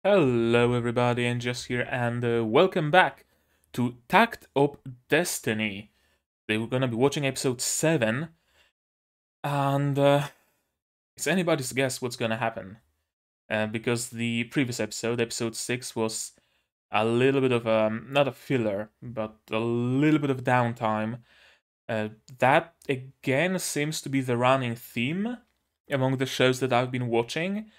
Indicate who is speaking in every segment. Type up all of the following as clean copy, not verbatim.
Speaker 1: Hello everybody, and just here, and welcome back to Takt of Destiny. Today we're gonna be watching episode 7, and it's anybody's guess what's gonna happen. Because the previous episode, episode 6, was a little bit of, not a filler, but a little bit of downtime. That, again, seems to be the running theme among the shows that I've been watching.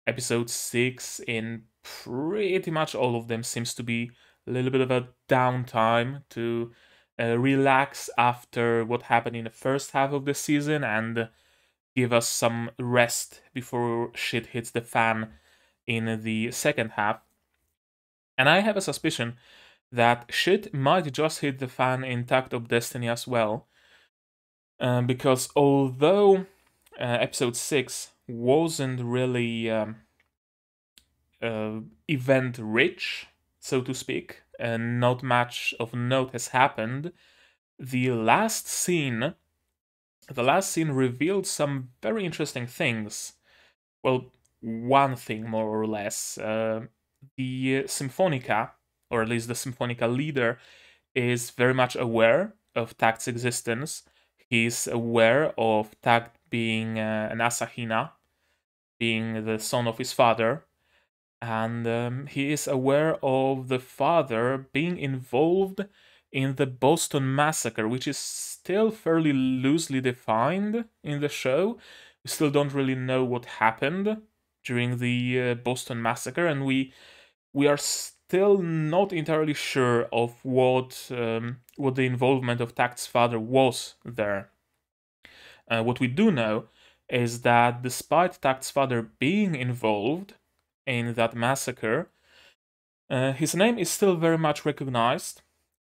Speaker 1: Episode 6 in pretty much all of them seems to be a little bit of a downtime to relax after what happened in the first half of the season and give us some rest before shit hits the fan in the second half. And I have a suspicion that shit might just hit the fan in Takt of Destiny as well. Because although episode 6 wasn't really event rich, so to speak, and not much of note has happened, the last scene revealed some very interesting things. Well, one thing more or less. The Symphonica, or at least the Symphonica leader, is very much aware of Takt's existence. He's aware of Takt being an Asahina, being the son of his father, and he is aware of the father being involved in the Boston Massacre, which is still fairly loosely defined in the show. We still don't really know what happened during the Boston Massacre, and we are still not entirely sure of what the involvement of Takt's father was there. What we do know is that despite Takt's father being involved in that massacre, his name is still very much recognized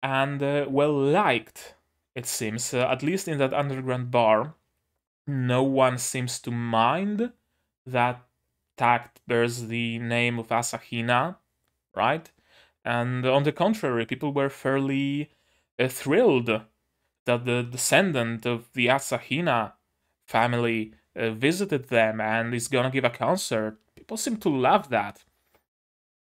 Speaker 1: and well liked, it seems, at least in that underground bar. No one seems to mind that Takt bears the name of Asahina, right? And on the contrary, people were fairly thrilled that the descendant of the Asahina family visited them and is gonna give a concert. People seem to love that.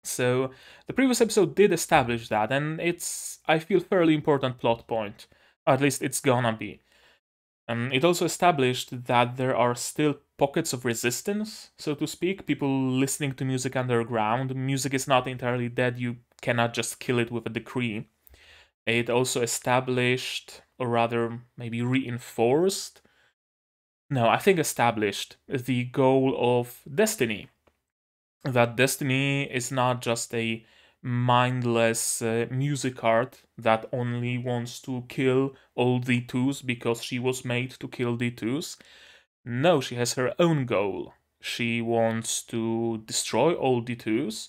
Speaker 1: So the previous episode did establish that, and it's, I feel, fairly important plot point. At least it's gonna be. It also established that there are still pockets of resistance, so to speak, people listening to music underground. Music is not entirely dead, you cannot just kill it with a decree. It also established, or rather maybe reinforced, no, I think established the goal of Destiny. That Destiny is not just a mindless Musicart that only wants to kill all D2s because she was made to kill D2s. No, she has her own goal. She wants to destroy all D2s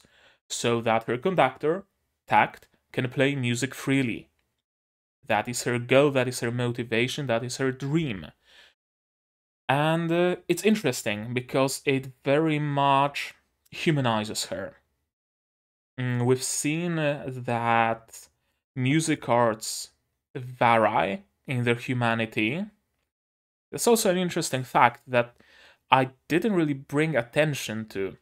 Speaker 1: so that her conductor, Takt, can play music freely. That is her goal, that is her motivation, that is her dream. And it's interesting because it very much humanizes her. We've seen that Musicarts vary in their humanity. That's also an interesting fact that I didn't really bring attention to.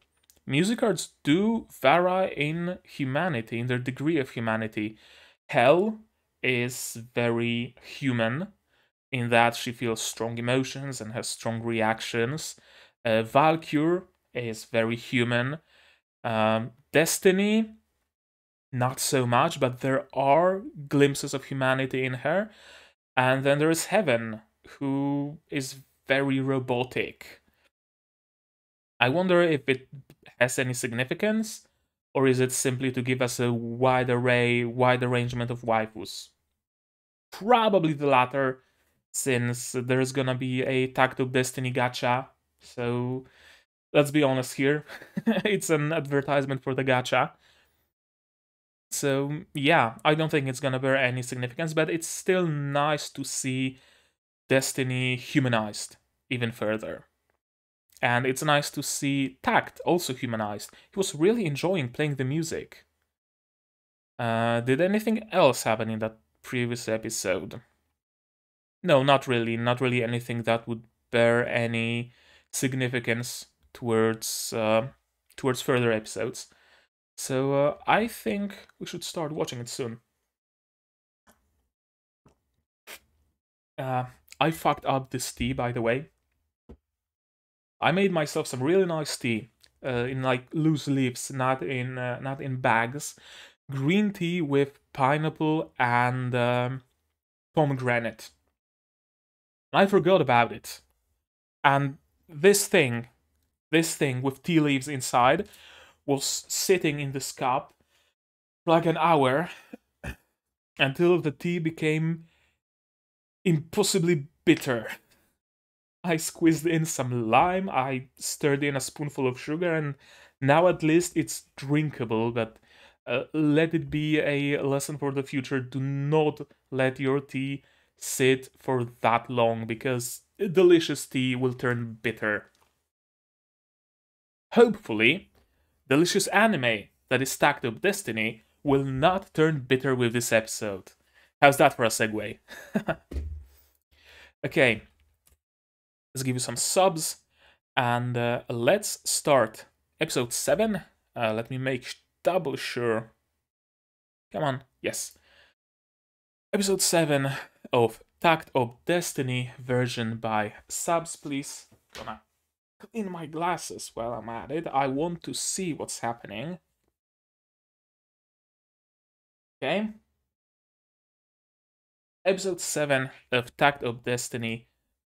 Speaker 1: Musicarts do vary in humanity, in their degree of humanity. Hel is very human in that she feels strong emotions and has strong reactions. Valkyr is very human. Destiny, not so much, but there are glimpses of humanity in her. And then there is Heaven, who is very robotic. I wonder if it has any significance, or is it simply to give us a wide arrangement of waifus? Probably the latter, since there's gonna be a Takt of Destiny gacha. So let's be honest here, it's an advertisement for the gacha. So yeah, I don't think it's gonna bear any significance, but it's still nice to see Destiny humanized even further. And it's nice to see Takt also humanized. He was really enjoying playing the music. Did anything else happen in that previous episode? No, not really. Not really anything that would bear any significance towards further episodes. So I think we should start watching it soon. Uh, I fucked up this tea, by the way. I made myself some really nice tea in like loose leaves, not in bags. Green tea with pineapple and pomegranate. I forgot about it. And this thing, this thing with tea leaves inside, was sitting in this cup for like an hour until the tea became impossibly bitter. I squeezed in some lime, I stirred in a spoonful of sugar, and now at least it's drinkable. But let it be a lesson for the future. Do not let your tea sit for that long because delicious tea will turn bitter. Hopefully, delicious anime that is stacked up destiny will not turn bitter with this episode. How's that for a segue? Okay, let's give you some subs and let's start episode 7. Let me make double sure. Come on, yes. Episode 7 of Takt of Destiny, version by subs, please. Gonna clean my glasses while I'm at it. I want to see what's happening. Okay. Episode 7 of Takt of Destiny,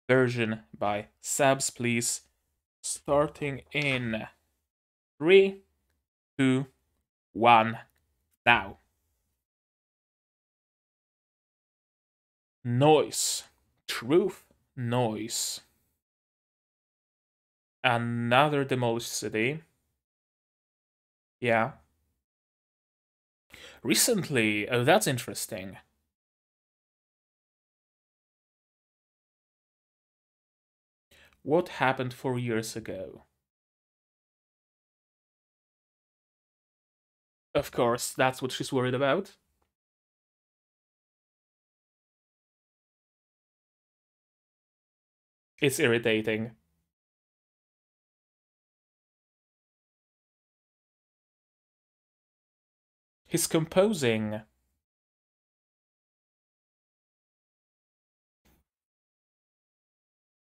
Speaker 1: version by subs, please. Starting in 3, 2, 1, now. Noise. Truth. Noise. Another demolished city. Yeah. Recently. Oh, that's interesting. What happened 4 years ago? Of course, that's what she's worried about. It's irritating. He's composing.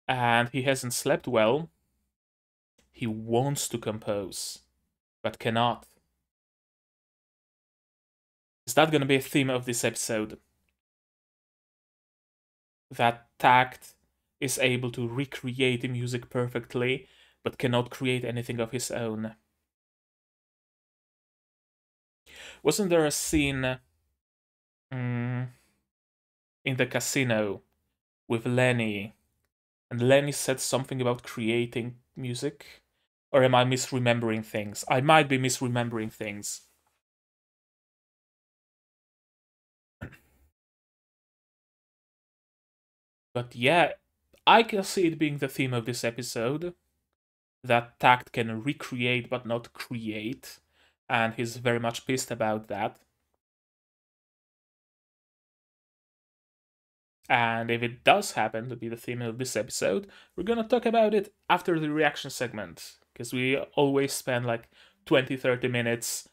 Speaker 1: And he hasn't slept well. He wants to compose, but cannot. Is that gonna be a theme of this episode? That Takt is able to recreate the music perfectly, but cannot create anything of his own. Wasn't there a scene in the casino with Lenny, and Lenny said something about creating music? Or am I misremembering things? I might be misremembering things. But yeah, I can see it being the theme of this episode. That Takt can recreate but not create, and he's very much pissed about that. And if it does happen to be the theme of this episode, we're gonna talk about it after the reaction segment, because we always spend like 20-30 minutes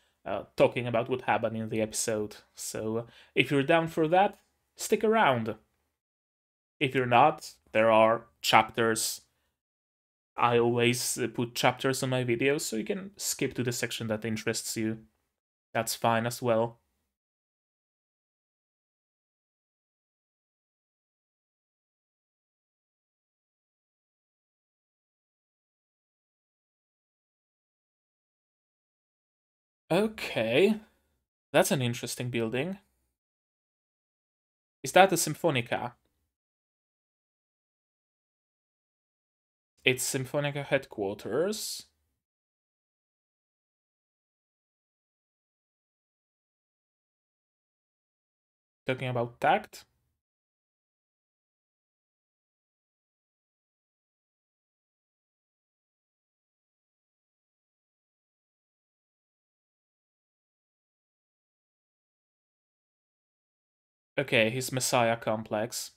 Speaker 1: talking about what happened in the episode. So if you're down for that, stick around. If you're not, there are chapters. I always put chapters on my videos, so you can skip to the section that interests you. That's fine as well. Okay, that's an interesting building. Is that the Symphonica? It's Symphonica headquarters. Talking about Takt. Okay, his Messiah complex.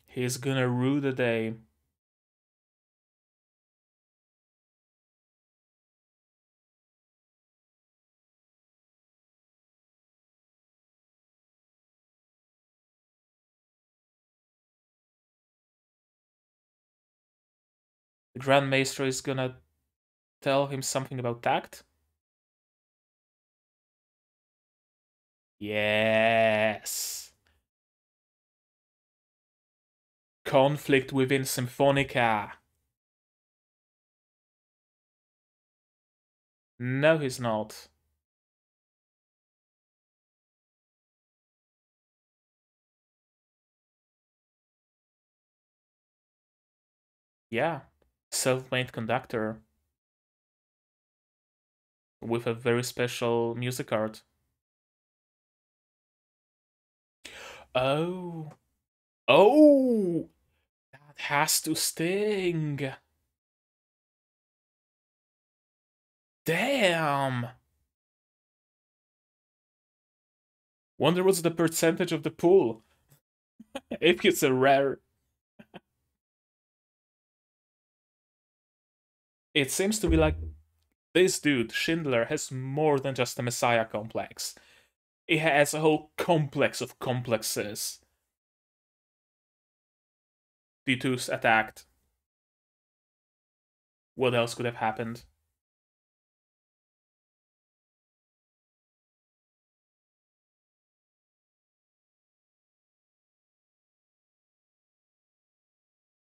Speaker 1: He's gonna rue the day. The Grand Maestro is gonna tell him something about Takt? Yes. Conflict within Symphonica. No, he's not. Yeah. Self-made conductor. With a very special Musicart. Oh. Oh! That has to sting. Damn! Wonder what's the percentage of the pool. If it's a rare. It seems to be like this dude, Schindler, has more than just a messiah complex. He has a whole complex of complexes. D2's attacked. What else could have happened?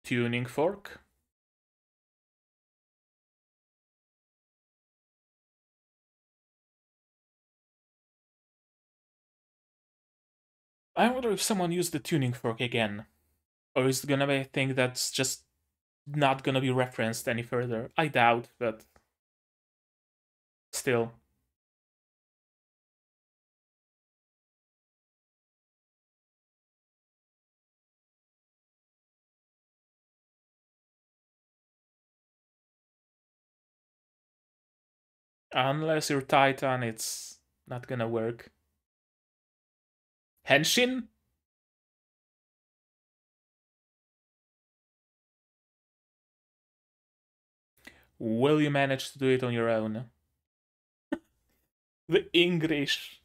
Speaker 1: Tuning fork? I wonder if someone used the tuning fork again. Or is it gonna be a thing that's just not gonna be referenced any further? I doubt, but still. Unless you're Titan, it's not gonna work. Henshin? Will you manage to do it on your own? The English.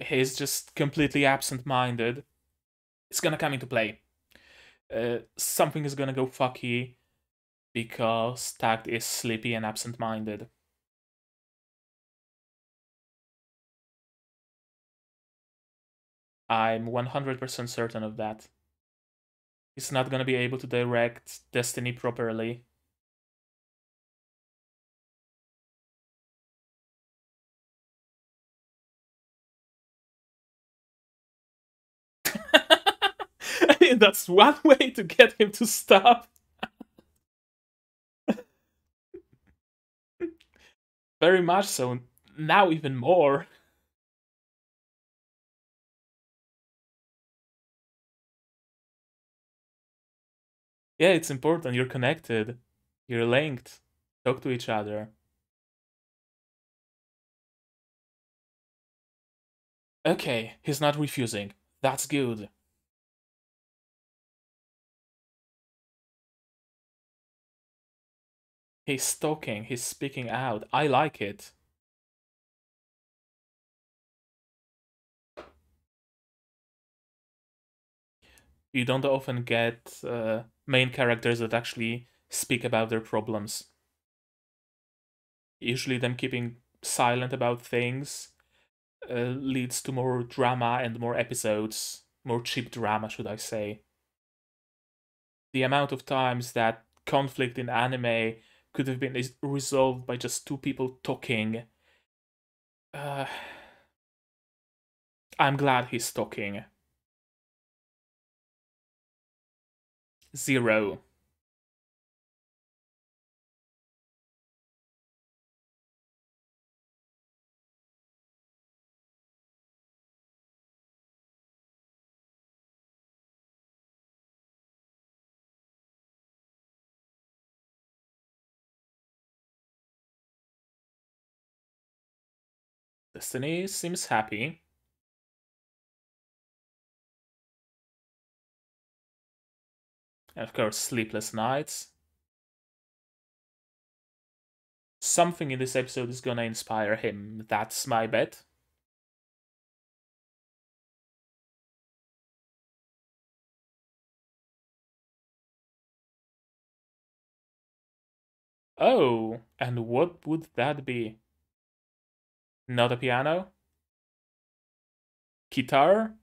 Speaker 1: He's just completely absent-minded. It's gonna come into play. Something is gonna go fucky because Takt is sleepy and absent-minded. I'm 100% certain of that. He's not gonna be able to direct Destiny properly. I mean, that's one way to get him to stop. Very much so. Now even more. Yeah, it's important. You're connected. You're linked. Talk to each other. Okay, he's not refusing. That's good. He's talking, he's speaking out. I like it. You don't often get main characters that actually speak about their problems. Usually, them keeping silent about things leads to more drama and more episodes. More cheap drama, should I say. The amount of times that conflict in anime could have been resolved by just two people talking. Uh, I'm glad he's talking. Zero. Destiny seems happy. And of course, sleepless nights. Something in this episode is gonna inspire him. That's my bet. Oh, and what would that be? Not a piano? Guitar?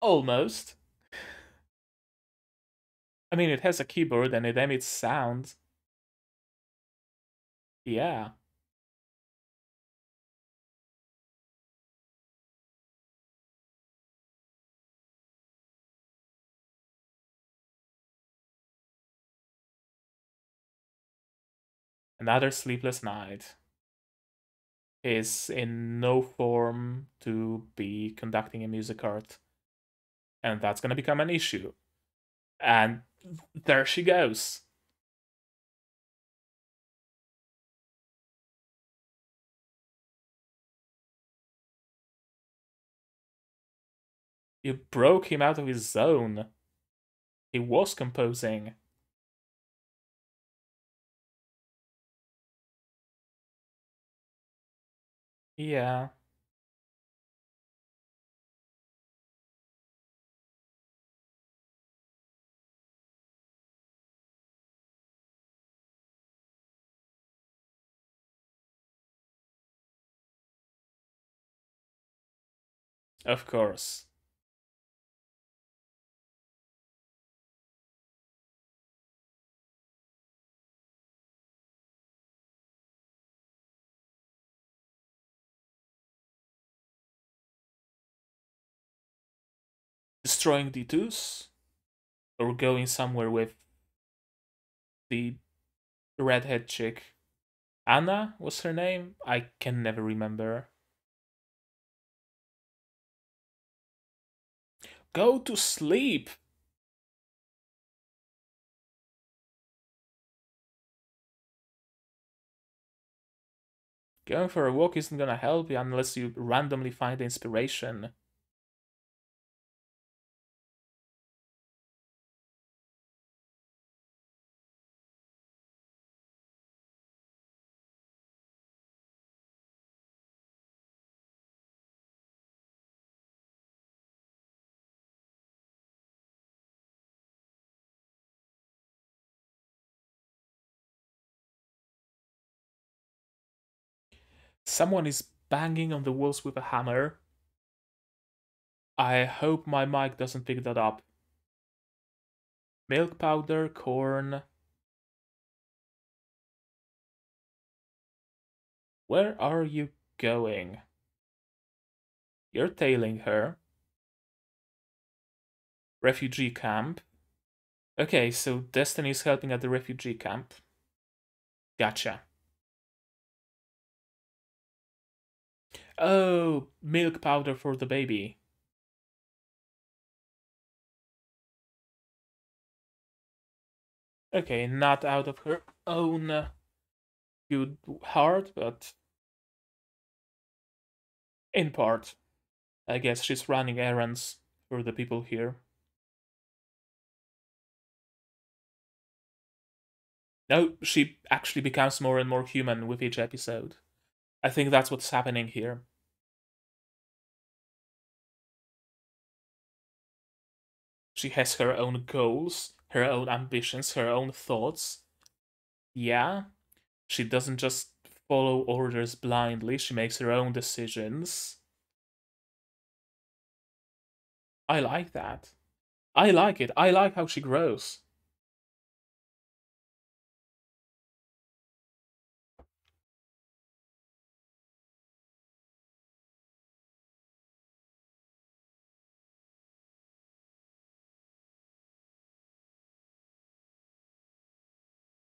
Speaker 1: Almost. I mean, it has a keyboard and it emits sound. Yeah. Another sleepless night is in no form to be conducting a Musicart, and that's gonna become an issue. And there she goes. You broke him out of his zone. He was composing. Yeah, of course. Destroying D2s? Or going somewhere with the redhead chick. Anna was her name? I can never remember. Go to sleep! Going for a walk isn't gonna help you unless you randomly find inspiration. Someone is banging on the walls with a hammer. I hope my mic doesn't pick that up. Milk powder, corn. Where are you going? You're tailing her. Refugee camp. Okay, so Destiny is helping at the refugee camp. Gotcha. Oh, milk powder for the baby. Okay, not out of her own good heart, but in part. I guess she's running errands for the people here. No, she actually becomes more and more human with each episode. I think that's what's happening here. She has her own goals, her own ambitions, her own thoughts. Yeah, she doesn't just follow orders blindly, she makes her own decisions. I like that. I like it. I like how she grows.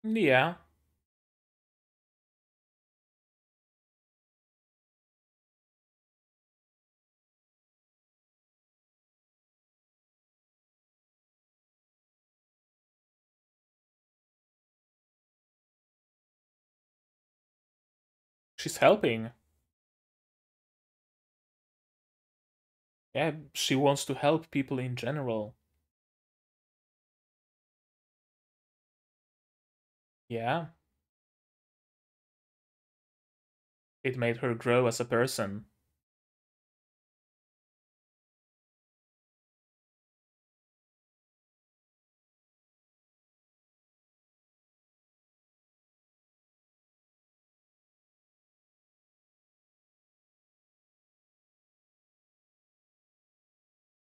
Speaker 1: Yeah, she's helping. Yeah, she wants to help people in general. Yeah, it made her grow as a person.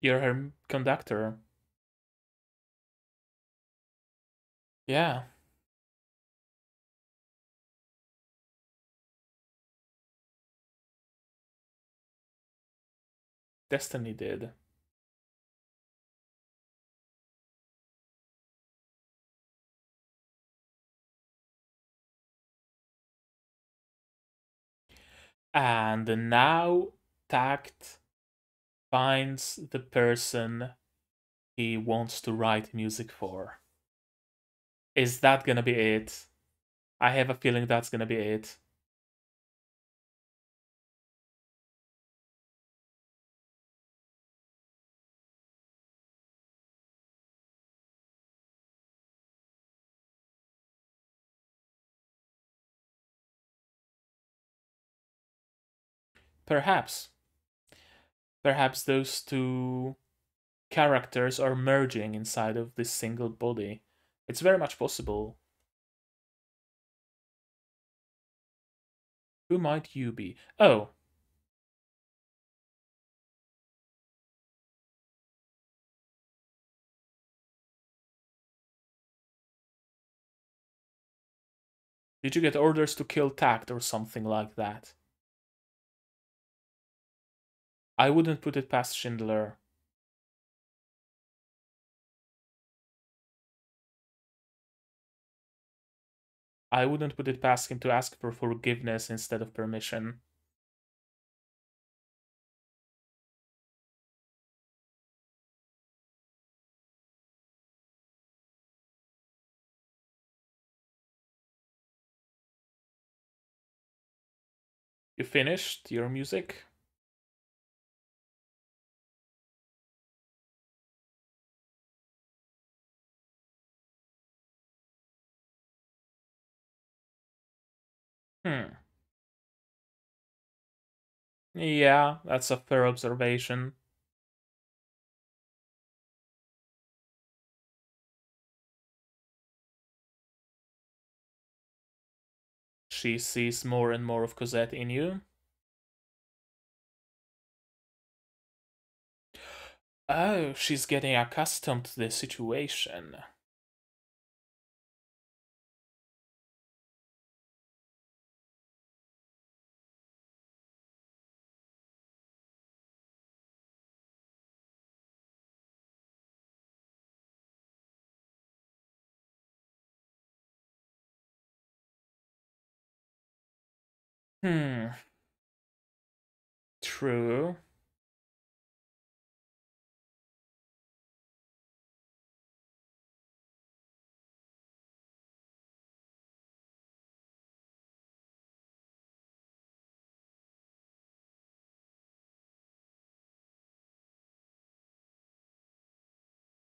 Speaker 1: You're her conductor. Yeah, Destiny did. And now Takt finds the person he wants to write music for. Is that gonna be it? I have a feeling that's gonna be it. Perhaps. Perhaps those two characters are merging inside of this single body. It's very much possible. Who might you be? Oh, did you get orders to kill Tact or something like that? I wouldn't put it past Schindler. I wouldn't put it past him to ask for forgiveness instead of permission. You finished your music? Hmm. Yeah, that's a fair observation. She sees more and more of Cosette in you. Oh, she's getting accustomed to the situation. Hmm, true.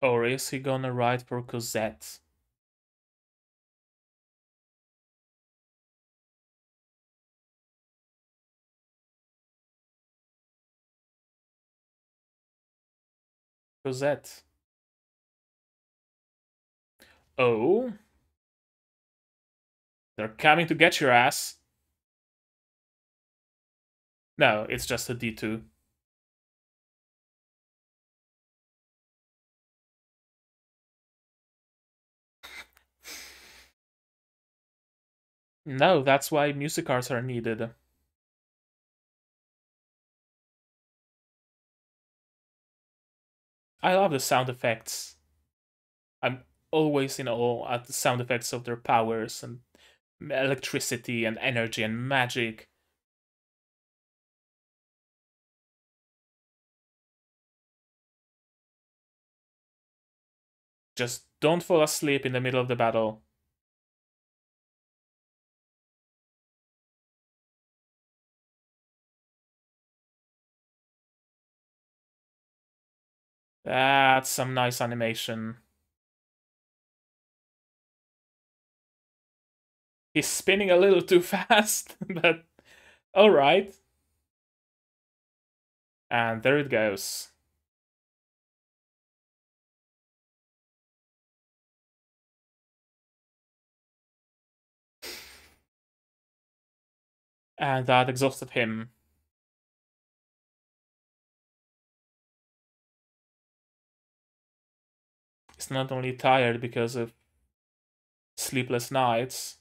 Speaker 1: Or is he gonna write for Cosette? Cosette. Oh, they're coming to get your ass. No, it's just a D2. No, that's why Musicarts are needed. I love the sound effects. I'm always in awe at the sound effects of their powers and electricity and energy and magic. Just don't fall asleep in the middle of the battle. That's some nice animation. He's spinning a little too fast, but alright. And there it goes. And that exhausted him. He's not only tired because of sleepless nights,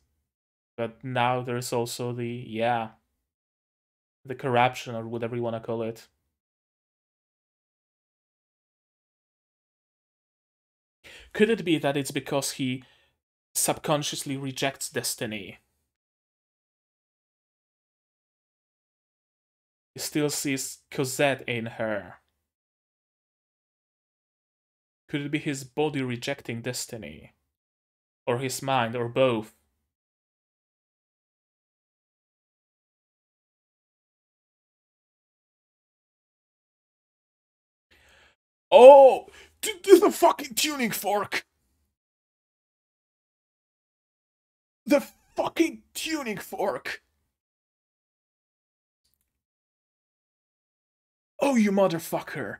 Speaker 1: but now there's also the corruption or whatever you want to call it. Could it be that it's because he subconsciously rejects destiny? He still sees Cosette in her. Could it be his body rejecting destiny? Or his mind, or both? Oh! The fucking tuning fork! The fucking tuning fork! Oh, you motherfucker!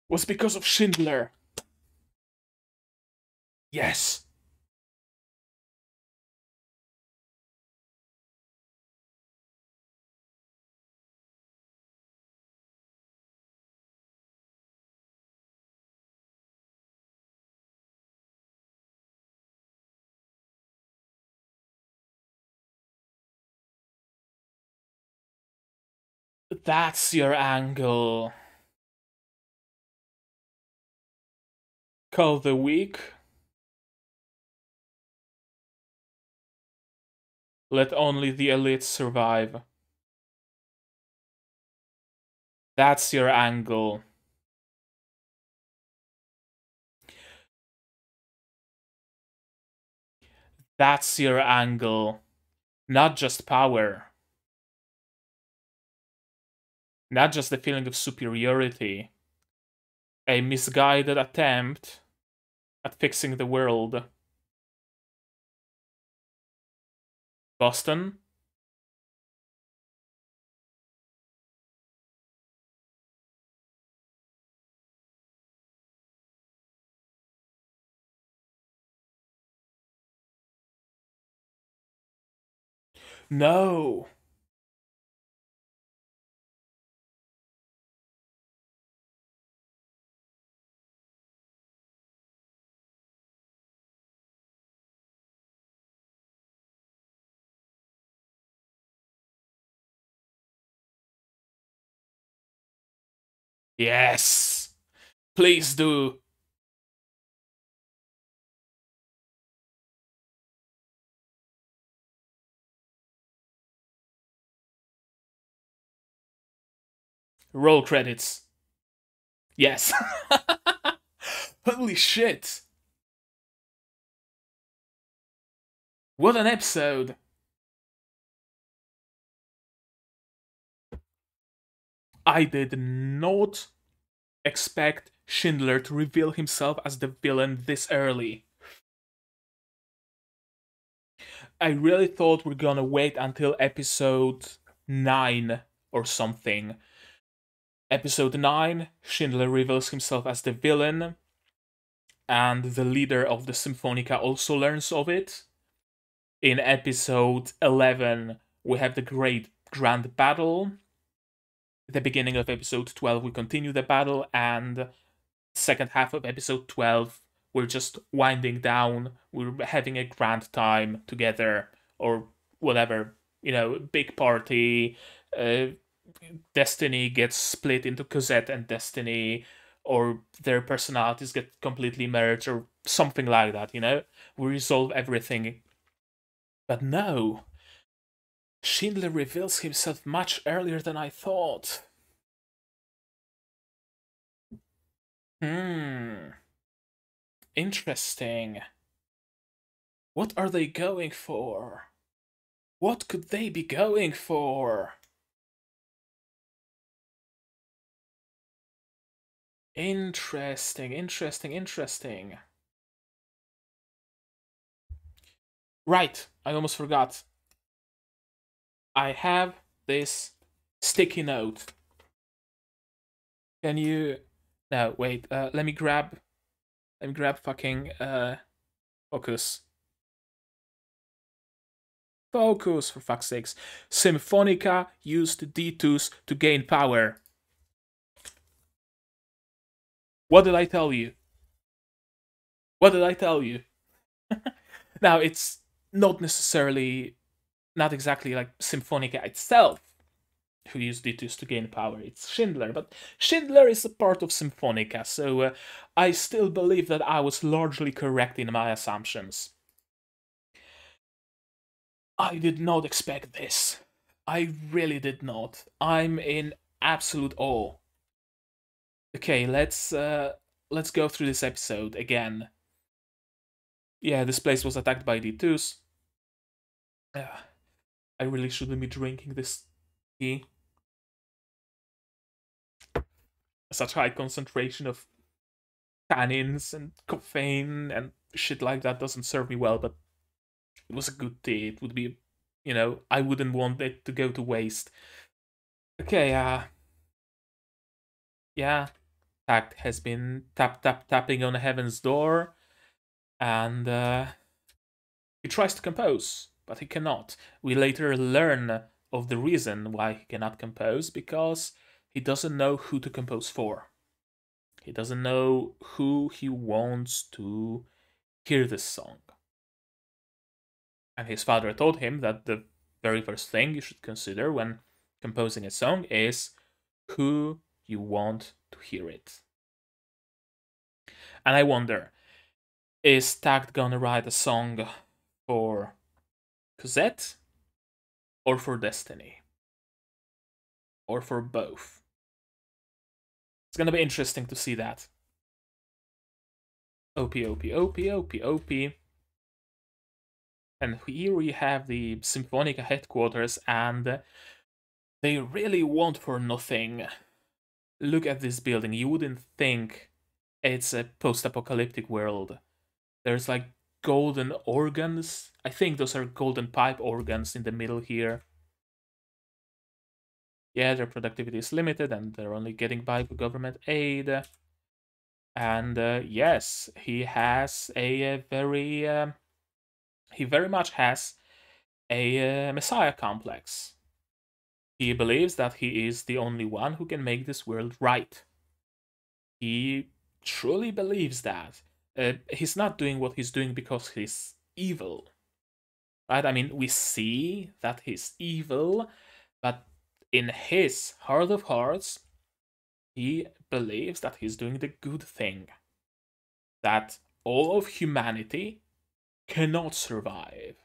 Speaker 1: Was because of Schindler. Yes! That's your angle. Call the weak. Let only the elite survive. That's your angle. That's your angle. Not just power. Not just the feeling of superiority. A misguided attempt at fixing the world. Boston? No. Yes. Please do. Roll credits. Yes. Holy shit. What an episode. I did not expect Schindler to reveal himself as the villain this early. I really thought we're gonna wait until episode 9 or something. Episode 9, Schindler reveals himself as the villain, and the leader of the Symphonica also learns of it. In episode 11, we have the great grand battle. At the beginning of episode 12, we continue the battle, and second half of episode 12, we're just winding down. We're having a grand time together, or whatever. Big party. Destiny gets split into Cosette and Destiny, or their personalities get completely merged, or something like that. We resolve everything. But no, Schindler reveals himself much earlier than I thought. Interesting. What are they going for? What could they be going for? Interesting. Right, I almost forgot. I have this sticky note. Can you... No, wait, let me grab fucking, focus. Focus, for fuck's sakes. Symphonica used D2s to gain power. What did I tell you? What did I tell you? Now, it's not exactly like Symphonica itself who used D2s to gain power. It's Schindler, but Schindler is a part of Symphonica, so I still believe that I was largely correct in my assumptions. I did not expect this. I really did not. I'm in absolute awe. Okay, let's go through this episode again. Yeah, this place was attacked by D2s. I really shouldn't be drinking this tea. Such high concentration of tannins and caffeine and shit like that doesn't serve me well, but it was a good tea. It would be, I wouldn't want it to go to waste. Okay, yeah, Takt has been tapping on heaven's door, and he tries to compose, but he cannot. We later learn of the reason why he cannot compose, because he doesn't know who to compose for. He doesn't know who he wants to hear this song. And his father told him that the very first thing you should consider when composing a song is who you want to hear it. And I wonder, is Takt gonna write a song for Cosette or for Destiny? Or for both? It's gonna be interesting to see that. OP, OP, OP, OP, OP. And here we have the Symphonica headquarters, and they really want for nothing. Look at this building. You wouldn't think it's a post-apocalyptic world. There's like golden organs. I think those are golden pipe organs in the middle here. Yeah, their productivity is limited and they're only getting by with government aid. And yes, he has a very... he very much has a messiah complex. He believes that he is the only one who can make this world right. He truly believes that. He's not doing what he's doing because he's evil. Right? I mean, we see that he's evil, but in his heart of hearts, he believes that he's doing the good thing. That all of humanity cannot survive.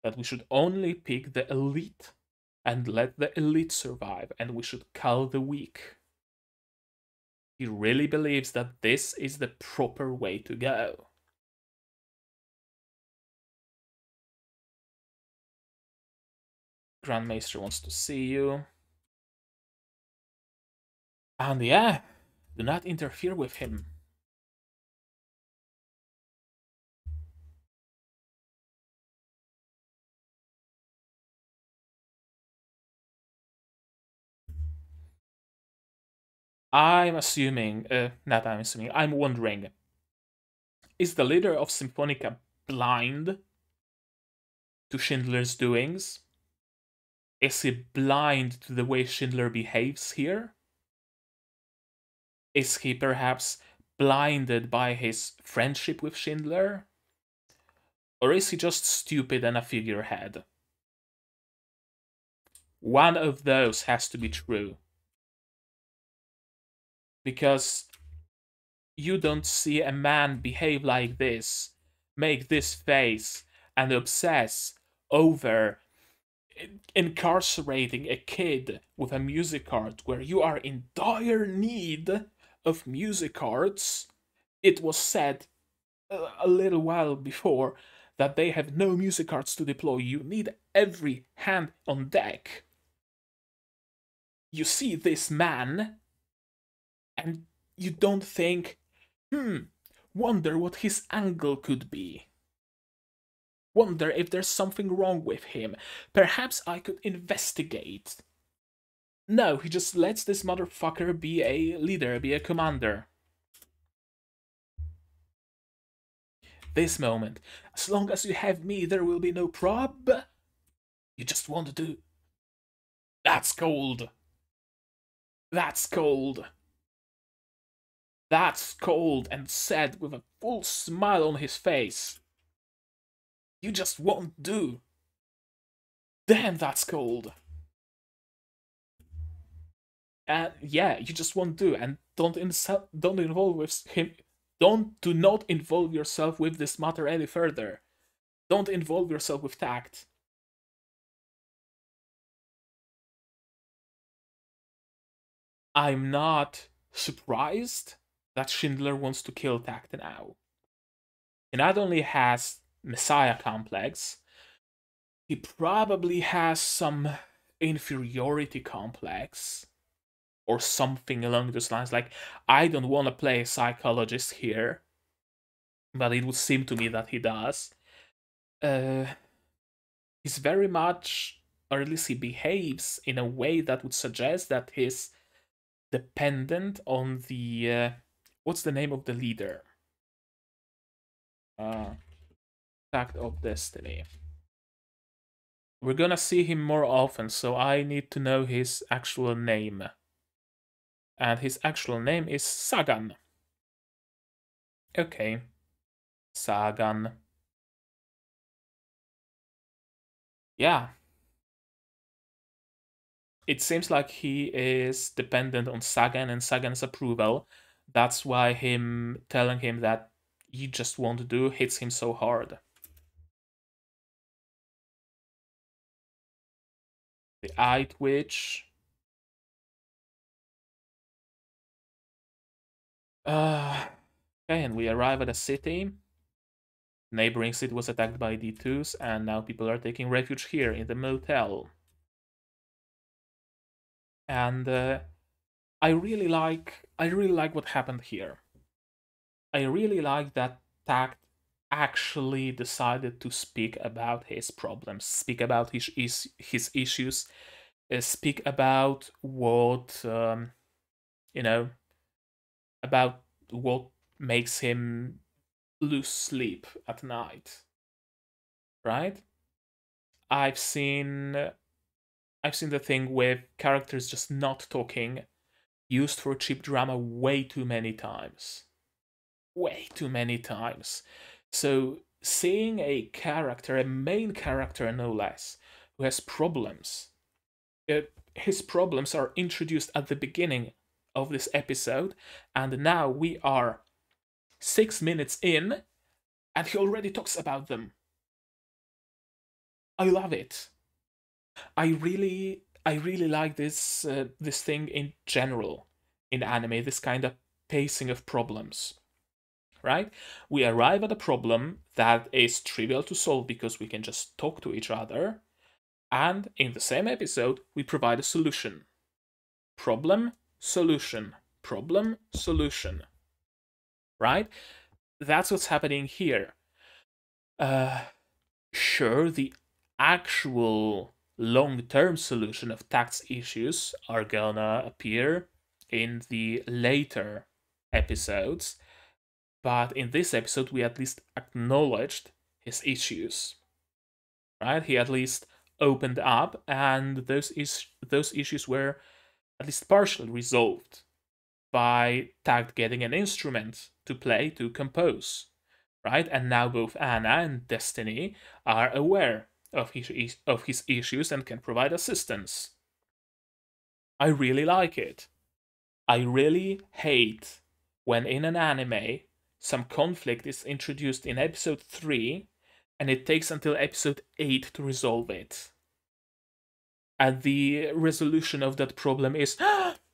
Speaker 1: That we should only pick the elite and let the elite survive, and we should cull the weak. He really believes that this is the proper way to go. Grand Maester wants to see you. And yeah, do not interfere with him. I'm wondering, is the leader of Symphonica blind to Schindler's doings? Is he blind to the way Schindler behaves here? Is he perhaps blinded by his friendship with Schindler? Or is he just stupid and a figurehead? One of those has to be true. Because you don't see a man behave like this, make this face, and obsess over incarcerating a kid with a Musicart where you are in dire need of Musicarts. It was said a little while before that they have no Musicarts to deploy. You need every hand on deck. You see this man, and you don't think, wonder what his angle could be. wonder if there's something wrong with him. Perhaps I could investigate. No, he just lets this motherfucker be a leader, be a commander. This moment. As long as you have me, there will be no prob. You just want to do. That's cold. That's cold. That's cold and said with a full smile on his face. You just won't do. Damn, that's cold. And yeah, you just won't do. And don't involve with him. Do not involve yourself with this matter any further. Don't involve yourself with Takt. I'm not surprised that Schindler wants to kill Takt now. He not only has Messiah complex, he probably has some inferiority complex or something along those lines. Like, I don't want to play a psychologist here, but it would seem to me that he does. He's very much, or at least he behaves in a way that would suggest that he's dependent on the what's the name of the leader? Takt of Destiny. We're gonna see him more often, so I need to know his actual name. And his actual name is Sagan. Okay. Sagan. Yeah. It seems like he is dependent on Sagan and Sagan's approval. That's why him telling him that you just won't do hits him so hard. The eye twitch. Okay, and we arrive at a city. Neighboring city was attacked by D2s, and now people are taking refuge here in the motel. And I really like what happened here. I really like that Takt actually decided to speak about his problems, speak about his issues, speak about what you know, about what makes him lose sleep at night. Right? I've seen the thing with characters just not talking used for cheap drama way too many times. Way too many times. So seeing a character, a main character no less, who has problems, his problems are introduced at the beginning of this episode, and now we are 6 minutes in, and he already talks about them. I love it. I really like this this thing in general in anime. This kind of pacing of problems, right? We arrive at a problem that is trivial to solve because we can just talk to each other, and in the same episode we provide a solution. Problem, solution, problem, solution. Right? That's what's happening here. Sure, the actual long-term solution of Takt's issues are gonna appear in the later episodes, but in this episode we at least acknowledged his issues. Right? He at least opened up, and those issues were at least partially resolved by Takt getting an instrument to play, to compose. Right? And now both Anna and Destiny are aware of his issues and can provide assistance. I really like it. I really hate when in an anime some conflict is introduced in episode 3 and it takes until episode 8 to resolve it. And the resolution of that problem is,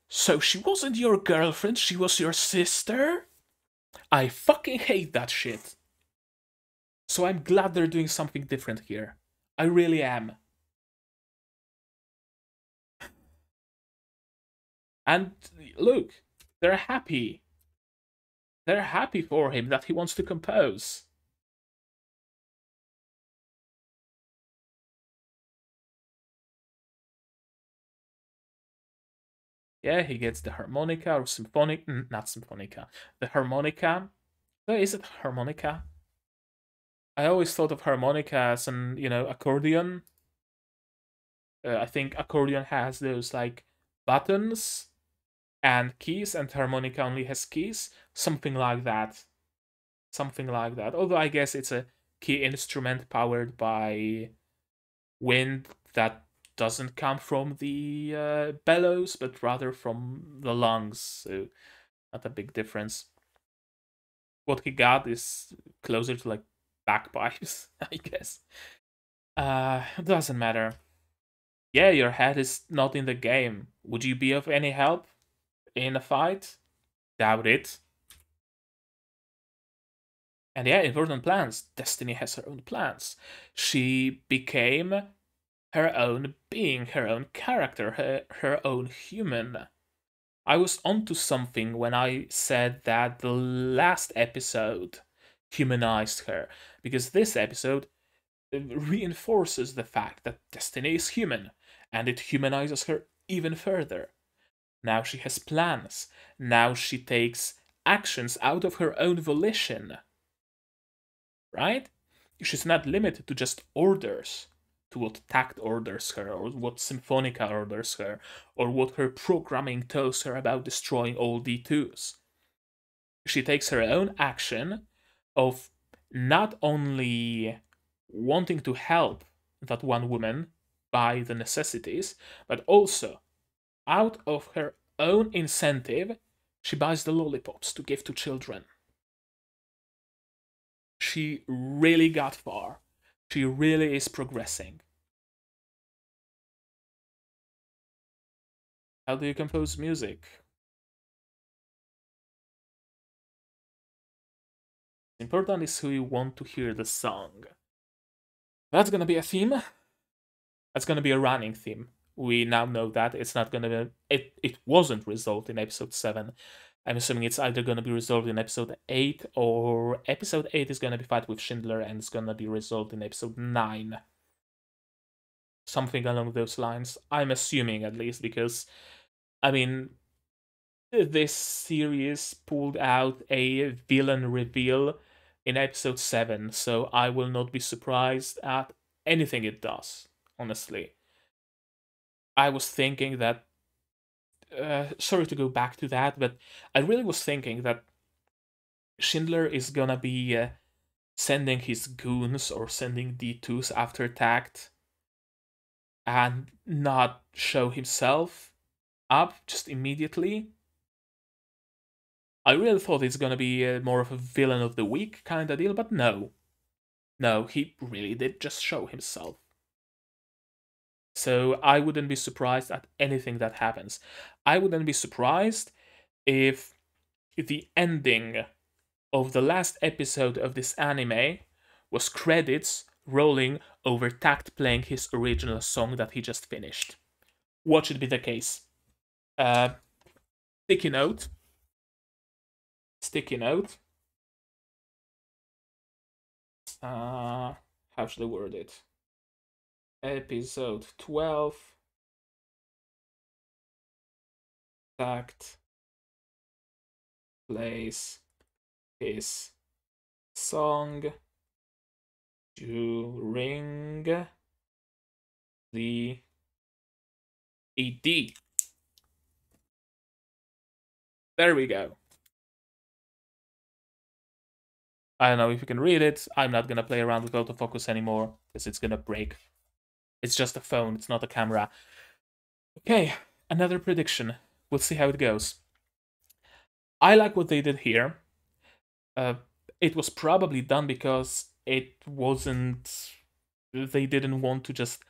Speaker 1: so she wasn't your girlfriend, she was your sister? I fucking hate that shit. So I'm glad they're doing something different here. I really am. And look, they're happy. They're happy for him that he wants to compose. Yeah, he gets the harmonica or symphonic, not symphonica, the harmonica. Is it harmonica? I always thought of harmonica as an, accordion. I think accordion has those like buttons and keys, and harmonica only has keys. Something like that. Something like that. Although I guess it's a key instrument powered by wind that doesn't come from the bellows, but rather from the lungs. So not a big difference. What he got is closer to like bagpipes, I guess. Doesn't matter. Yeah, your head is not in the game. Would you be of any help in a fight? Doubt it. And yeah, important plans. Destiny has her own plans. She became her own being, her own character, her own human. I was onto something when I said that the last episode humanized her, because this episode reinforces the fact that Destiny is human, and it humanizes her even further. Now she has plans. Now she takes actions out of her own volition. Right? She's not limited to just orders, to what Takt orders her, or what Symphonica orders her, or what her programming tells her about destroying all D2s. She takes her own action of not only wanting to help that one woman buy the necessities, but also out of her own incentive, she buys the lollipops to give to children. She really got far. She really is progressing. How do you compose music? Important is who you want to hear the song. That's gonna be a theme. That's gonna be a running theme. We now know that it's not gonna be. It wasn't resolved in episode 7. I'm assuming it's either gonna be resolved in episode 8, or episode 8 is gonna be fight with Schindler and it's gonna be resolved in episode 9. Something along those lines. I'm assuming, at least, because I mean, this series pulled out a villain reveal in episode 7, so I will not be surprised at anything it does, honestly. I was thinking that. Sorry to go back to that, but I really was thinking that Schindler is gonna be sending his goons or sending D2s after Takt and not show himself up just immediately. I really thought it's gonna be more of a villain of the week kind of deal, but no. No, he really did just show himself. So I wouldn't be surprised at anything that happens. I wouldn't be surprised if the ending of the last episode of this anime was credits rolling over Takt playing his original song that he just finished. What should be the case? Uh, sticky note. Sticky note. How should I word it? Episode 12. Takt plays his song during the ED. There we go. I don't know if you can read it. I'm not gonna play around with autofocus anymore because it's gonna break. It's just a phone, it's not a camera. Okay, another prediction. We'll see how it goes. I like what they did here. It was probably done because it wasn't. They didn't want to just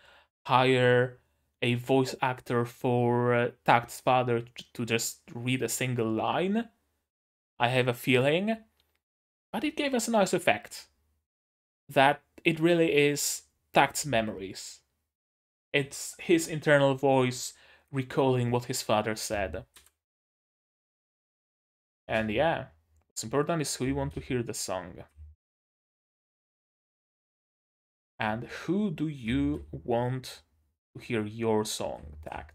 Speaker 1: hire a voice actor for Takt's father to just read a single line. I have a feeling. But it gave us a nice effect. That it really is Takt's memories. It's his internal voice recalling what his father said. And yeah, what's important is who you want to hear the song. And who do you want to hear your song, Takt?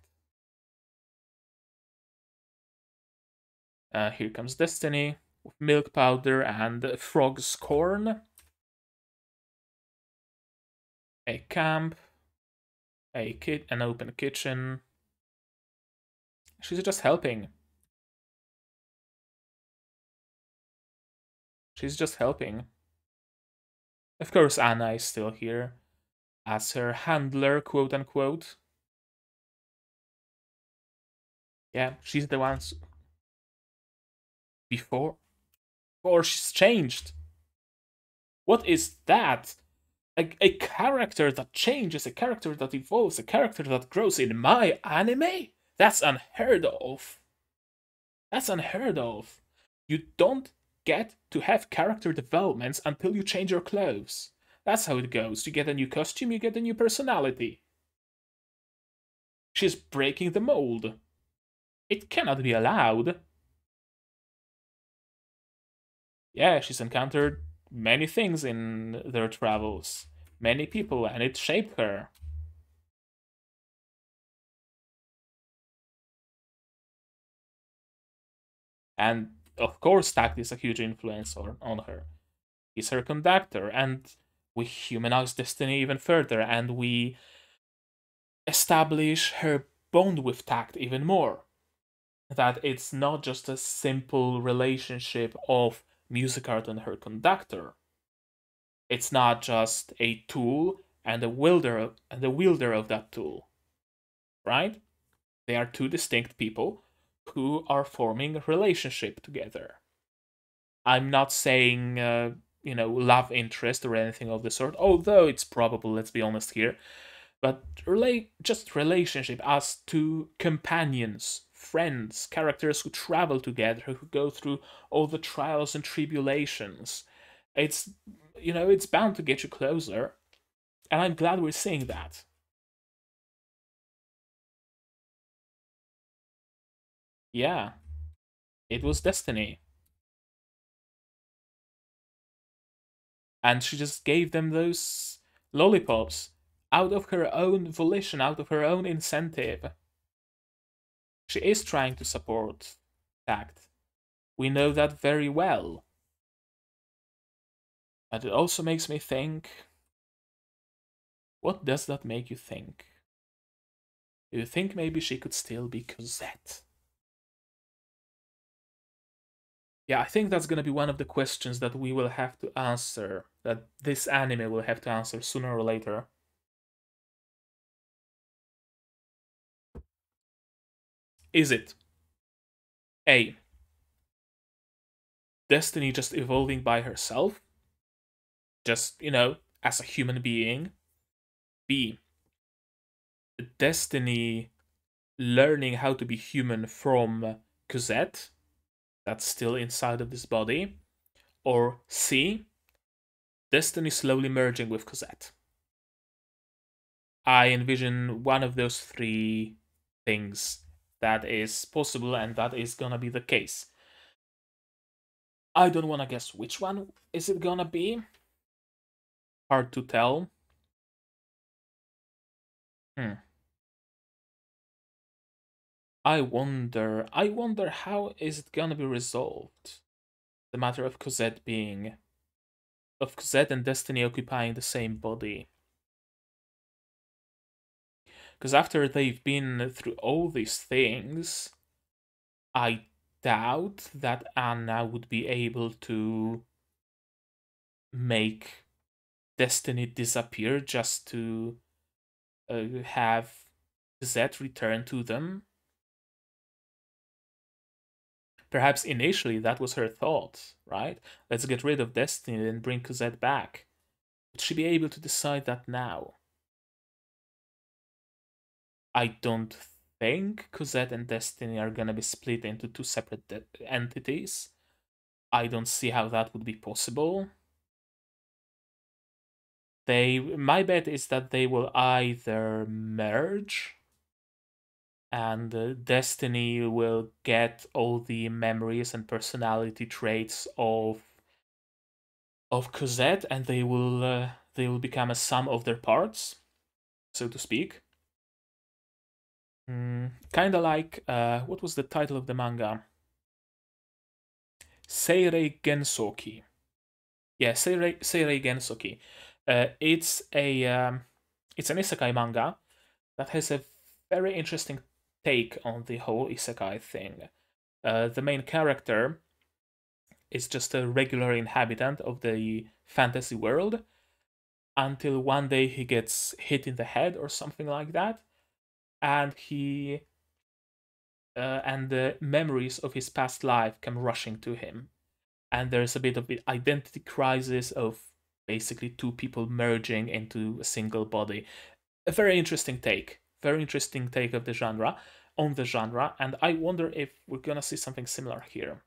Speaker 1: Here comes Destiny with milk powder and frog's corn. A camp, an open kitchen. She's just helping. She's just helping. Of course, Anna is still here as her handler, quote unquote. Yeah, she's the one before. Or she's changed. What is that? A character that changes, a character that evolves, a character that grows in my anime? That's unheard of. That's unheard of. You don't get to have character developments until you change your clothes. That's how it goes. You get a new costume, you get a new personality. She's breaking the mold. It cannot be allowed. Yeah, she's encountered many things in their travels, many people, and it shaped her. And of course, Takt is a huge influence on her. He's her conductor, and we humanize Destiny even further, and we establish her bond with Takt even more. That it's not just a simple relationship of Musicart and her conductor. It's not just a tool and the wielder of that tool, right? They are two distinct people who are forming a relationship together. I'm not saying love interest or anything of the sort, although it's probable. Let's be honest here. But just relationship as two companions, friends, characters who travel together, who go through all the trials and tribulations. It's it's bound to get you closer, and I'm glad we're seeing that. Yeah, it was destiny, and she just gave them those lollipops out of her own volition, out of her own incentive. She is trying to support Tact. We know that very well. But it also makes me think, what does that make you think? Do you think maybe she could still be Cosette? Yeah, I think that's gonna be one of the questions that we will have to answer, that this anime will have to answer sooner or later. Is it A, Destiny just evolving by herself? Just, as a human being? B, Destiny learning how to be human from Cosette? That's still inside of this body? Or C, Destiny slowly merging with Cosette? I envision one of those three things that is possible, and that is gonna be the case. I don't wanna guess which one is it gonna be. Hard to tell. Hmm. I wonder how is it gonna be resolved? The matter of Cosette and Destiny occupying the same body. Because after they've been through all these things, I doubt that Anna would be able to make Destiny disappear just to have Zed return to them. Perhaps initially that was her thought, right? Let's get rid of Destiny and bring Cosette back. Would she be able to decide that now? I don't think Cosette and Destiny are gonna be split into two separate entities. I don't see how that would be possible. My bet is that they will either merge and Destiny will get all the memories and personality traits of Cosette, and they will become a sum of their parts, so to speak. Kind of like what was the title of the manga? Seirei Gensoki. Yeah, Seirei Gensoki. It's an isekai manga that has a very interesting take on the whole isekai thing. The main character is just a regular inhabitant of the fantasy world until one day he gets hit in the head or something like that, and the memories of his past life come rushing to him, and there's a bit of the identity crisis of basically two people merging into a single body. A very interesting take of the genre on the genre, and I wonder if we're gonna see something similar here.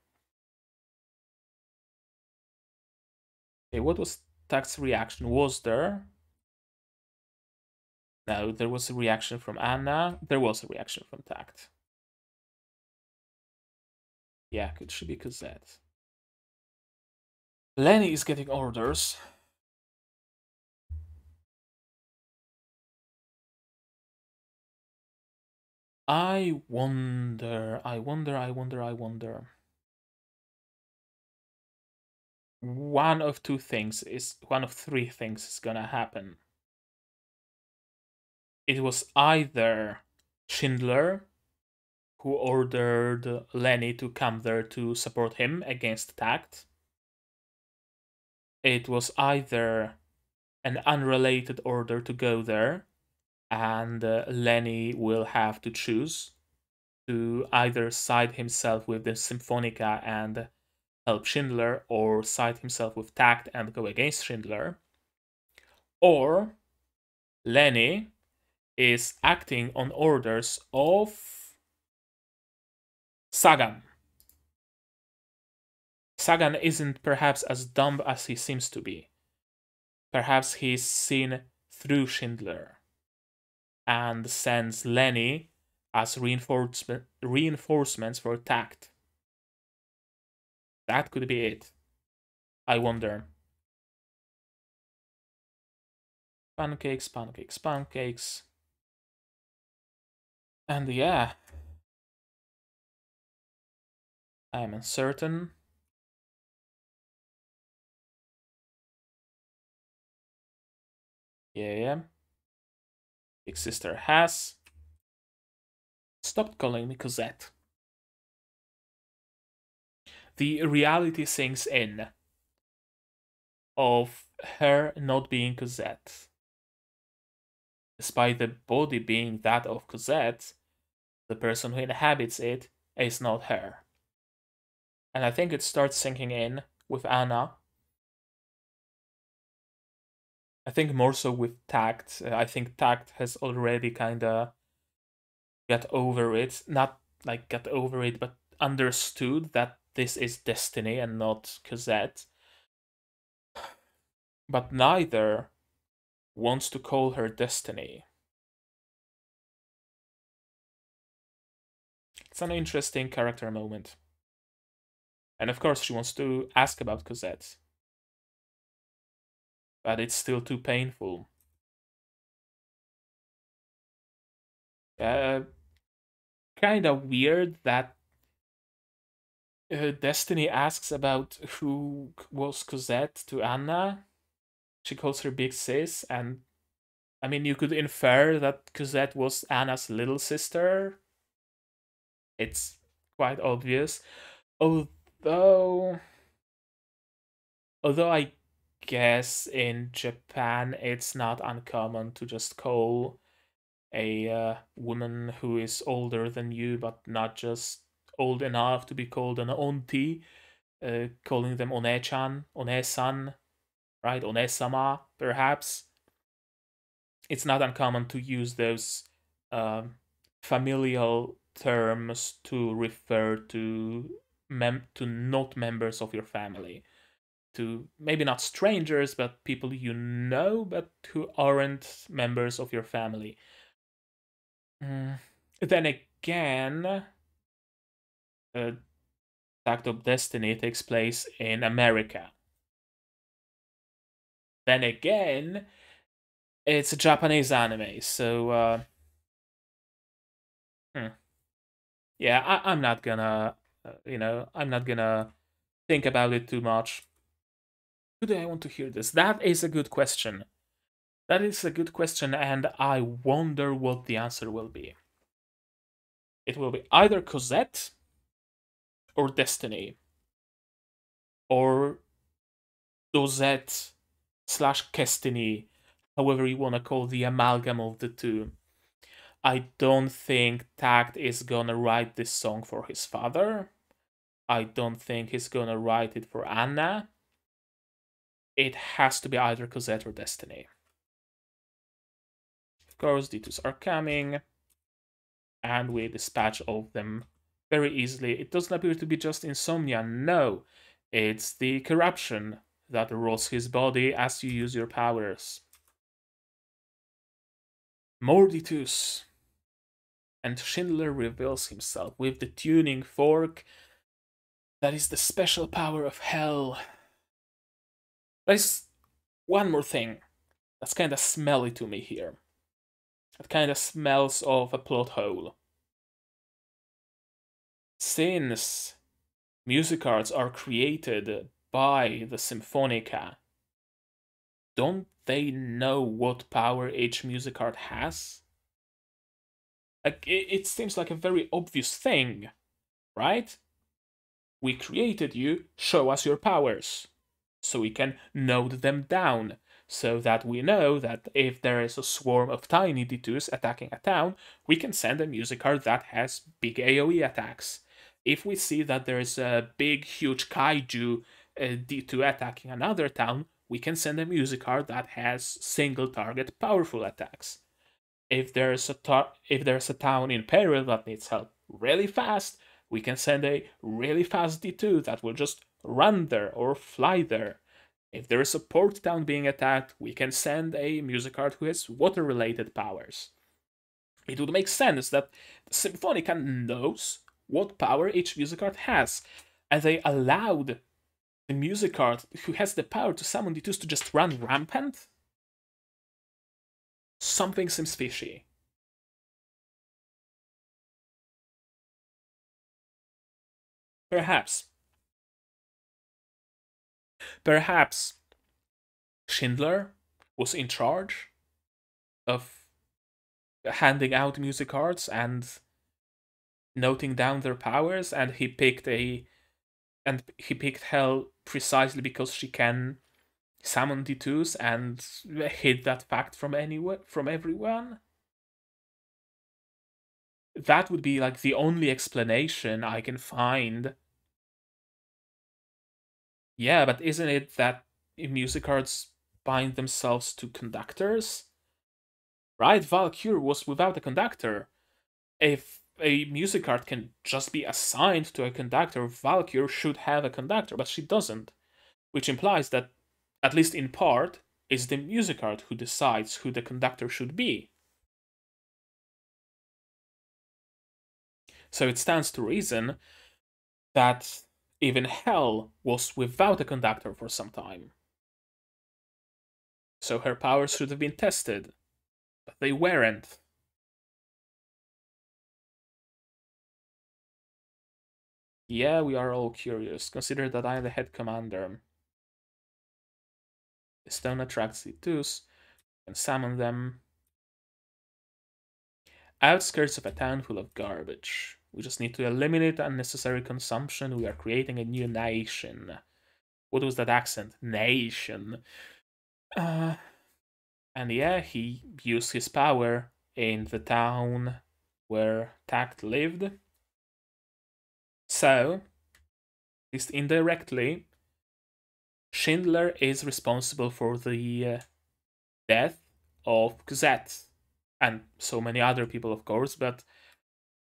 Speaker 1: Okay, what was Takt's reaction? Was there? No, there was a reaction from Anna. There was a reaction from Takt. Yeah, it should be Cosette. Lenny is getting orders. I wonder. One of three things is gonna happen. It was either Schindler, who ordered Lenny to come there to support him against Tact. It was either an unrelated order to go there, and Lenny will have to choose to either side himself with the Symphonica and help Schindler, or side himself with Tact and go against Schindler. Or Lenny is acting on orders of Sagan. Sagan isn't perhaps as dumb as he seems to be. Perhaps he's seen through Schindler and sends Lenny as reinforcements for Tact. That could be it. I wonder. Pancakes, pancakes, pancakes. And yeah, I'm uncertain. Yeah. Big sister has stopped calling me Cosette. The reality sinks in of her not being Cosette. Despite the body being that of Cosette, the person who inhabits it is not her. And I think it starts sinking in with Anna. I think more so with Takt. I think Takt has already kinda got over it. Not like got over it, but understood that this is destiny and not Cosette. But neither wants to call her destiny. It's an interesting character moment. And of course, she wants to ask about Cosette. But it's still too painful. Kinda weird that Destiny asks about who was Cosette to Anna. She calls her Big Sis, and I mean, you could infer that Cosette was Anna's little sister. It's quite obvious. Although, although I guess in Japan it's not uncommon to just call a woman who is older than you, but not just old enough to be called an auntie, calling them one-chan, one-san, right? One-sama, perhaps. It's not uncommon to use those familial terms to refer to to not members of your family, to maybe not strangers, but people you know, but who aren't members of your family. Then again, Takt of Destiny takes place in America. Then again, it's a Japanese anime, so yeah, I'm not gonna, I'm not gonna think about it too much. Who do I want to hear this? That is a good question. That is a good question, and I wonder what the answer will be. It will be either Cosette or Destiny, or Dosette slash Kestiny, however you want to call the amalgam of the two. I don't think Takt is gonna write this song for his father. I don't think he's gonna write it for Anna. It has to be either Cosette or Destiny. Of course, D2s are coming, and we dispatch all of them very easily. It doesn't appear to be just insomnia, no. It's the corruption that rots his body as you use your powers. More D2s. And Schindler reveals himself with the tuning fork. That is the special power of hell. There's one more thing that's kind of smelly to me here. It kind of smells of a plot hole. Since Musicarts are created by the Symphonica, don't they know what power each Musicart has? Like, it seems like a very obvious thing, right? We created you, show us your powers, so we can note them down, so that we know that if there is a swarm of tiny D2s attacking a town, we can send a Musicart that has big AoE attacks. If we see that there is a big, huge kaiju D2 attacking another town, we can send a Musicart that has single target powerful attacks. If there's a town in peril that needs help really fast, we can send a really fast D2 that will just run there or fly there. If there is a port town being attacked, we can send a Musicart who has water-related powers. It would make sense that the Symphonica knows what power each Musicart has, and they allowed the Musicart who has the power to summon D2s to just run rampant? Something seems fishy. Perhaps. Perhaps Schindler was in charge of handing out Musicarts and noting down their powers, and he picked Hell precisely because she can summon D2s and hid that fact from everyone. That would be like the only explanation I can find. Yeah, but isn't it that Musicarts bind themselves to conductors? Right? Valkyr was without a conductor. If a Musicart can just be assigned to a conductor, Valkyr should have a conductor, but she doesn't. Which implies that, at least in part, it's the Musicart who decides who the conductor should be. So it stands to reason that even Hell was without a conductor for some time. So her powers should have been tested, but they weren't. Yeah, we are all curious. Consider that I am the head commander. The stone attracts D2s, and summon them. Outskirts of a town full of garbage. We just need to eliminate unnecessary consumption. We are creating a new nation. What was that accent? Nation. And yeah, he used his power in the town where Takt lived. So, at least indirectly, Schindler is responsible for the death of Cosette. And so many other people, of course, but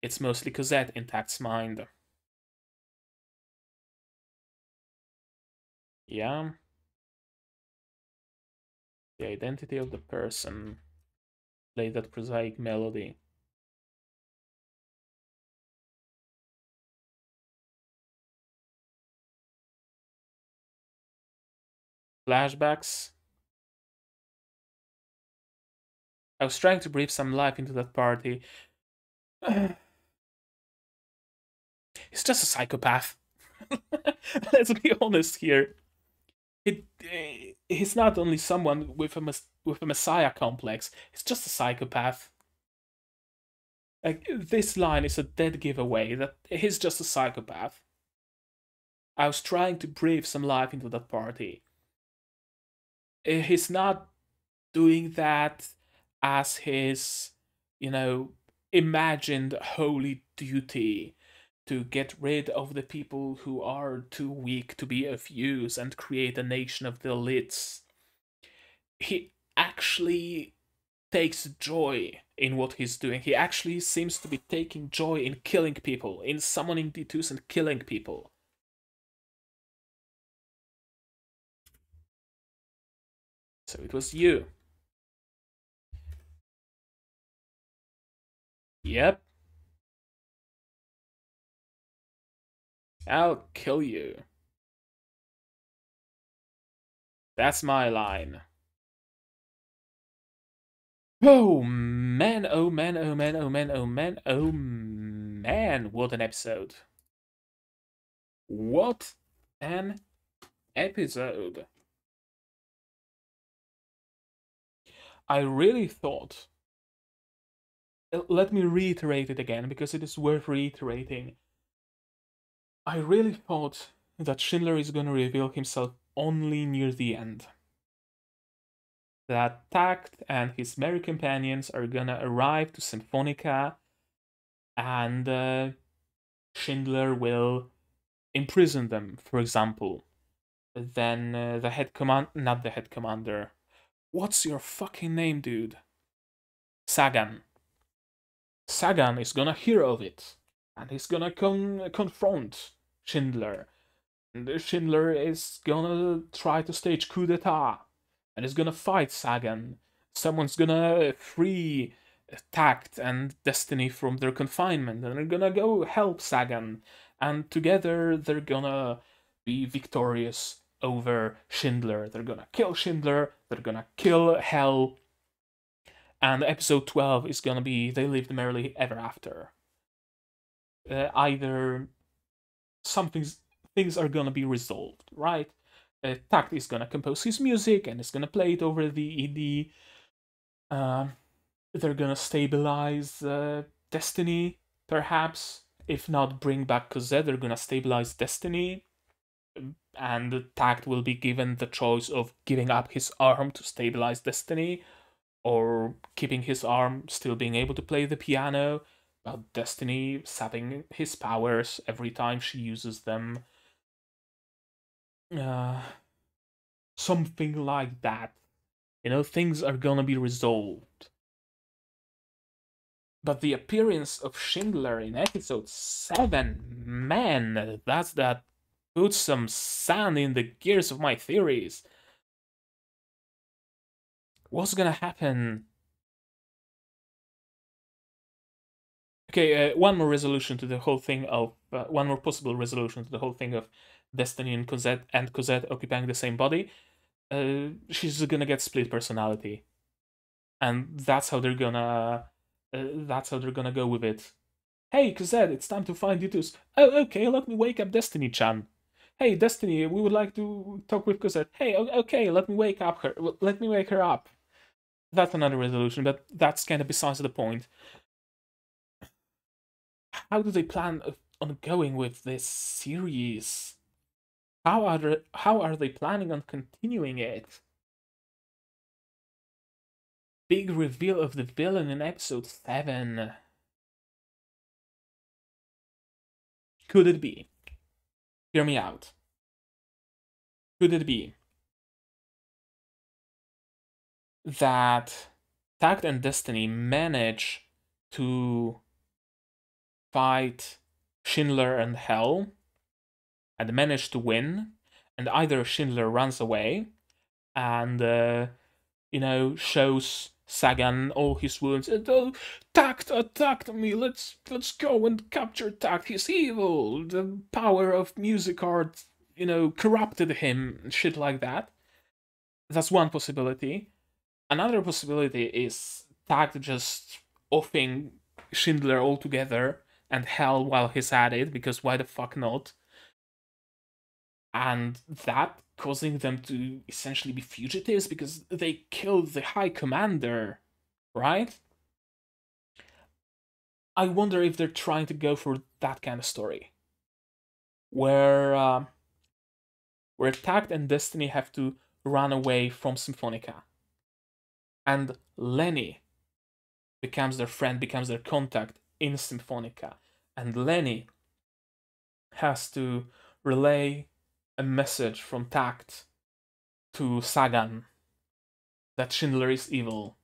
Speaker 1: it's mostly Cosette in Takt's mind. Yeah. The identity of the person. Play that prosaic melody. Flashbacks. I was trying to breathe some life into that party. He's just a psychopath. Let's be honest here. He's not only someone with a messiah complex. He's just a psychopath. Like, this line is a dead giveaway that he's just a psychopath. I was trying to breathe some life into that party. He's not doing that as his, imagined holy duty to get rid of the people who are too weak to be of use and create a nation of the elites. He actually takes joy in what he's doing. He actually seems to be taking joy in killing people, in summoning D2s and killing people. So it was you. Yep. I'll kill you. That's my line. Oh man, oh man, oh man, oh man, oh man, oh man, what an episode. What an episode. I really thought, let me reiterate it again because it is worth reiterating. I really thought that Schindler is going to reveal himself only near the end. That Takt and his merry companions are gonna arrive to Symphonica, and Schindler will imprison them, for example. Then not the head commander. What's your fucking name, dude? Sagan. Sagan is gonna hear of it, and he's gonna confront Schindler. And Schindler is gonna try to stage coup d'etat, and is gonna fight Sagan. Someone's gonna free Takt and Destiny from their confinement, and they're gonna go help Sagan, and together they're gonna be victorious over Schindler. They're gonna kill Schindler, they're gonna kill Hell, and episode 12 is gonna be They Lived Merrily Ever After. Either things are gonna be resolved, right? Takt is gonna compose his music and is gonna play it over the ED. They're gonna stabilize Destiny, perhaps. If not bring back Cosette, they're gonna stabilize Destiny. And Takt will be given the choice of giving up his arm to stabilize Destiny, or keeping his arm, still being able to play the piano, but Destiny sapping his powers every time she uses them. Something like that. Things are gonna be resolved. But the appearance of Schindler in episode 7, man, that puts some sand in the gears of my theories. What's gonna happen? Okay, one more resolution to the whole thing of one more possible resolution to the whole thing of Destiny and Cosette occupying the same body. She's gonna get split personality, and that's how they're gonna go with it. Hey, Cosette, it's time to find D2s. Oh, okay, let me wake up Destiny-chan. Hey, Destiny, we would like to talk with Cosette. Hey, okay, let me wake her up. That's another resolution, but that's kind of besides the point. How do they plan on going with this series? How are they planning on continuing it? Big reveal of the villain in episode 7. Could it be? Hear me out. Could it be that Takt and Destiny manage to fight Schindler and Hell and manage to win, and either Schindler runs away and shows Sagan all his wounds. Oh, Takt attacked me. Let's go and capture Takt. He's evil. The power of Musicart, corrupted him. Shit like that. That's one possibility. Another possibility is Takt just offing Schindler altogether and Hell while he's at it, because why the fuck not? and that causing them to essentially be fugitives because they killed the High Commander, right? I wonder if they're trying to go for that kind of story, where where Takt and Destiny have to run away from Symphonica, and Lenny becomes their friend, becomes their contact in Symphonica, and Lenny has to relay a message from Takt to Sagan that Schindler is evil.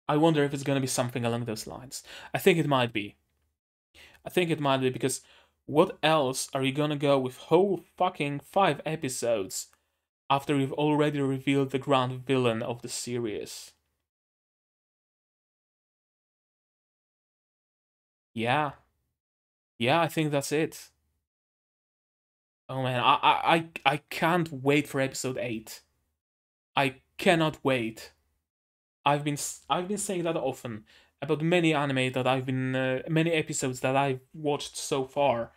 Speaker 1: I wonder if it's gonna be something along those lines. I think it might be. I think it might be because what else are you gonna go with whole fucking 5 episodes after you've already revealed the grand villain of the series? Yeah, yeah, I think that's it. Oh man, I can't wait for episode 8. I cannot wait. I've been saying that often about many anime that I've been many episodes that I've watched so far,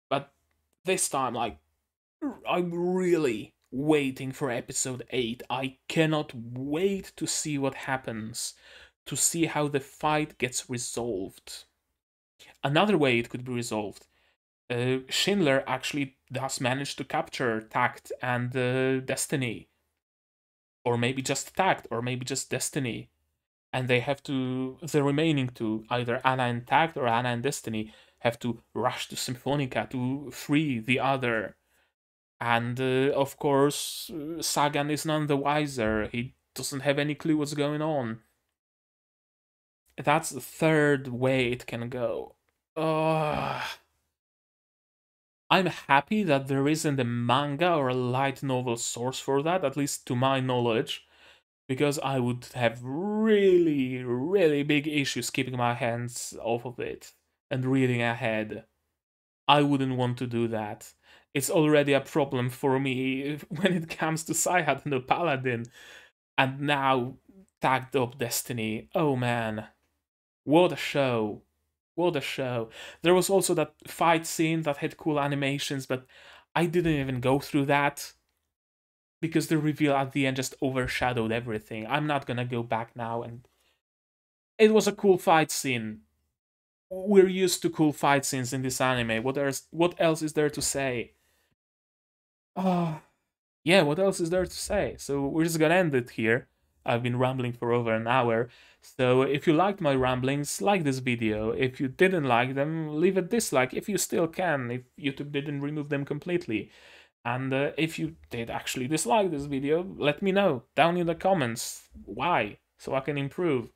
Speaker 1: but this time like I'm really waiting for episode 8. I cannot wait to see what happens, to see how the fight gets resolved. Another way it could be resolved. Schindler actually does manage to capture Tact and Destiny, or maybe just Tact, or maybe just Destiny, and they have to, the remaining two, either Anna and Tact or Anna and Destiny, have to rush to Symphonica to free the other. And of course, Sagan is none the wiser. He doesn't have any clue what's going on. That's the third way it can go. I'm happy that there isn't a manga or a light novel source for that, at least to my knowledge, because I would have really, really big issues keeping my hands off of it and reading ahead. I wouldn't want to do that. It's already a problem for me when it comes to Saihat and the Paladin, and now tagged up Destiny. Oh man, what a show! What a show! There was also that fight scene that had cool animations, but I didn't even go through that because the reveal at the end just overshadowed everything. I'm not gonna go back now, and it was a cool fight scene. We're used to cool fight scenes in this anime. What else is there to say? Ah, yeah, what else is there to say? So we're just gonna end it here. I've been rambling for over an hour. So if you liked my ramblings, like this video. If you didn't like them, leave a dislike if you still can, if YouTube didn't remove them completely. And if you did actually dislike this video, let me know down in the comments why, so I can improve.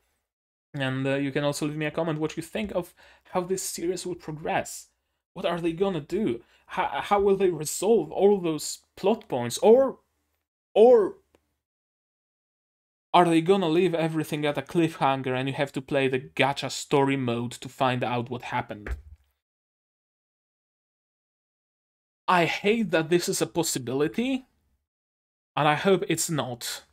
Speaker 1: And you can also leave me a comment what you think of how this series will progress. What are they gonna do? How will they resolve all those plot points? Or are they gonna leave everything at a cliffhanger and you have to play the gacha story mode to find out what happened? I hate that this is a possibility, and I hope it's not.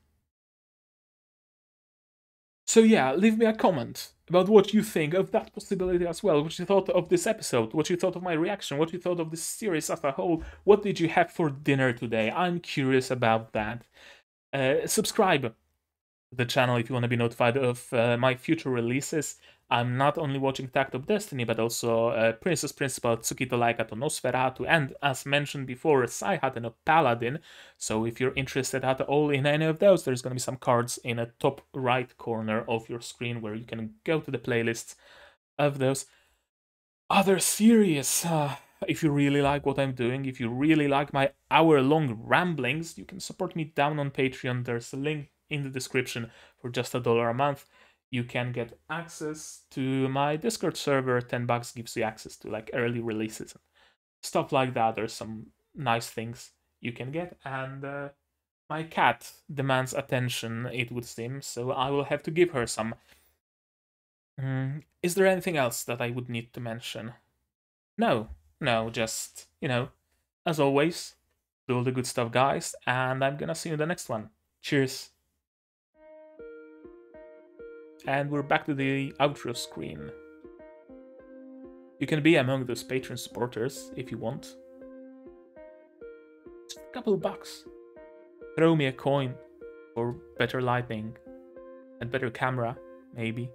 Speaker 1: So yeah, leave me a comment about what you think of that possibility as well, what you thought of this episode, what you thought of my reaction, what you thought of this series as a whole, what did you have for dinner today? I'm curious about that. Subscribe the channel if you want to be notified of my future releases. I'm not only watching Takt of Destiny, but also Princess Principal, Tsukito Laika to Nosferatu, and as mentioned before, Saihat and a Paladin. So if you're interested at all in any of those, there's going to be some cards in the top right corner of your screen where you can go to the playlists of those other series. If you really like what I'm doing, if you really like my hour-long ramblings, you can support me down on Patreon. There's a link in the description. For just $1 a month, you can get access to my Discord server. $10 gives you access to like early releases and stuff like that. There's some nice things you can get, and my cat demands attention, it would seem, so I will have to give her some. Is there anything else that I would need to mention? No, no, just, as always, do all the good stuff, guys, and I'm gonna see you in the next one. Cheers. And we're back to the outro screen. You can be among those Patreon supporters if you want. couple bucks. Throw me a coin for better lighting and better camera, maybe.